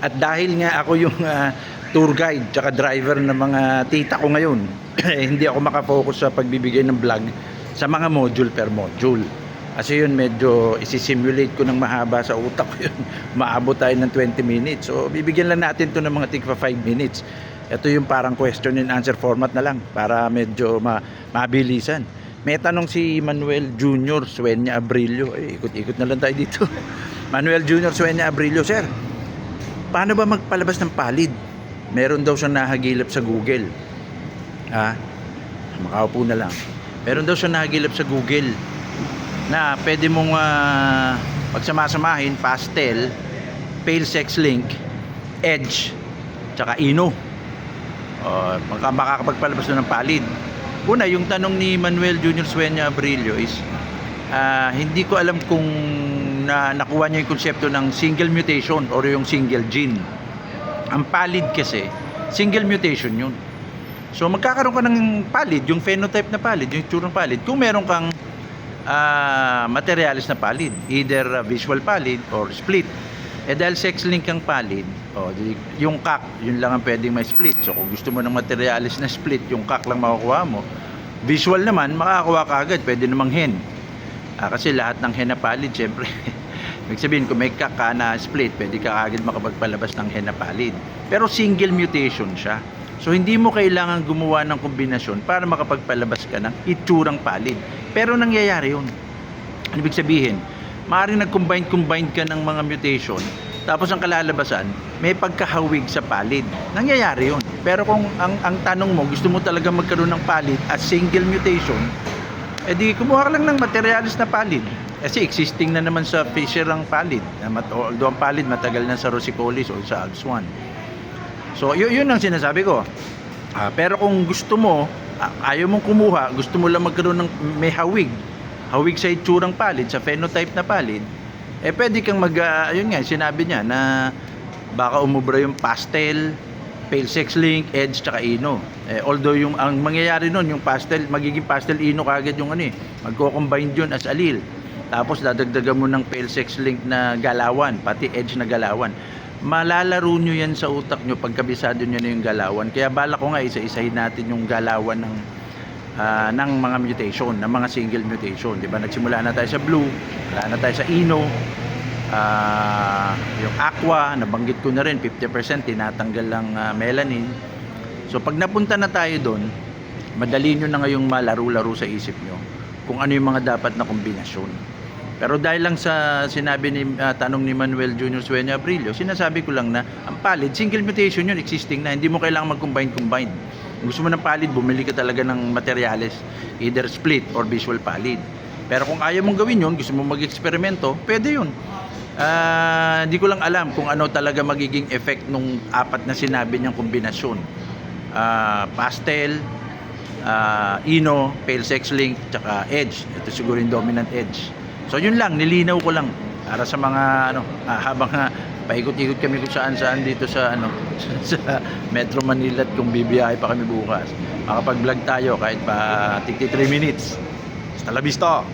At dahil nga ako yung tour guide tsaka driver ng mga tita ko ngayon, hindi ako makafocus sa pagbibigay ng vlog sa mga module per module. Kasi yun medyo isi-simulate ko ng mahaba sa utak ko yun. Maabot tayo ng 20 minutes. So bibigyan lang natin to ng mga tigpa 5 minutes. Ito yung parang question and answer format na lang para medyo mabilisan. May tanong si Manuel Junior Sueña Abrillo. Ikot-ikot na lang tayo dito. Manuel Junior Sueña Abrillo, sir, paano ba magpalabas ng palid? Meron daw siyang nahagilap sa Google. Makaupo na lang. Meron daw siyang nahagilap sa Google na pwede mong pagsamasamahin pastel, pale sex link, edge, tsaka ino. Makakapagpalabas na ng palid. Una, yung tanong ni Manuel Junior Sueña Abrillo is hindi ko alam kung nakuha niya yung konsepto ng single mutation or yung single gene. Ang palid kasi single mutation yun. So magkakaroon ka ng palid, yung phenotype na palid, yung itsurang palid, kung meron kang materialis na palid, either visual palid or split. Dahil sex link ang palid, yung cock, yun lang ang pwedeng may split. So kung gusto mo ng materialis na split, yung cock lang makukuha mo. Visual naman, makakakuha ka agad, pwede namang hen. Kasi lahat ng hen na palid, syempre ibig sabihin, kung may cock ka na split, pwede ka agad makapagpalabas ng hen na palid. Pero single mutation siya. So hindi mo kailangan gumawa ng kombinasyon para makapagpalabas ka ng itsurang palid. Pero nangyayari yun. Ano ibig sabihin? Maaaring nag-combine ka ng mga mutation, tapos ang kalalabasan, may pagkahawig sa palid. Nangyayari yun. Pero kung ang tanong mo, gusto mo talaga magkaroon ng palid as single mutation, edi kumuha ka lang ng materialis na palid. Kasi existing na naman sa Fisher ang palid. Although ang palid matagal na sa Rosicolis o sa Alps 1. So yun ang sinasabi ko. Pero kung gusto mo, ayaw mong kumuha, gusto mo lang magkaroon ng may hawig sa itsurang palid, sa phenotype na palid, pwede kang ayun nga, sinabi niya na baka umubra yung pastel, pale sex link, edge, tsaka ino. Although ang mangyayari nun, yung pastel, magiging pastel ino kagad yung magko-combine yun as allele. Tapos dadagdagan mo ng pale sex link na galawan, pati edge na galawan. Malalaro nyo yan sa utak nyo pagkabisado nyo na yung galawan. Kaya bala ko nga isa-isahin natin yung galawan ng mga mutation, ng mga single mutation. Diba? Nagsimula na tayo sa blue, wala na tayo sa ino, yung aqua, nabanggit ko na rin, 50% tinatanggal lang melanin. So pag napunta na tayo doon, madali nyo na ngayong malaro-laro sa isip nyo kung ano yung mga dapat na kombinasyon. Pero dahil lang sa sinabi tanong ni Manuel Junior Sueña Abrillo, sinasabi ko lang na ang palid, single mutation yun, existing na, hindi mo kailangan mag-combine. Kung gusto mo ng palid, bumili ka talaga ng materials, either split or visual palid. Pero kung ayaw mong gawin yun, gusto mo mag-eksperimento, pwede yun. Hindi ko lang alam kung ano talaga magiging effect nung apat na sinabi niyang kombinasyon. Pastel, ino, pale sex link, tsaka edge. Ito siguro yung dominant edge. So yun lang, nilinaw ko lang para sa mga habang paikot-ikot kami kung saan-saan dito sa sa Metro Manila at kung bibiyahe pa kami bukas. Makapag-vlog tayo kahit pa 3 minutes. Hasta la vista.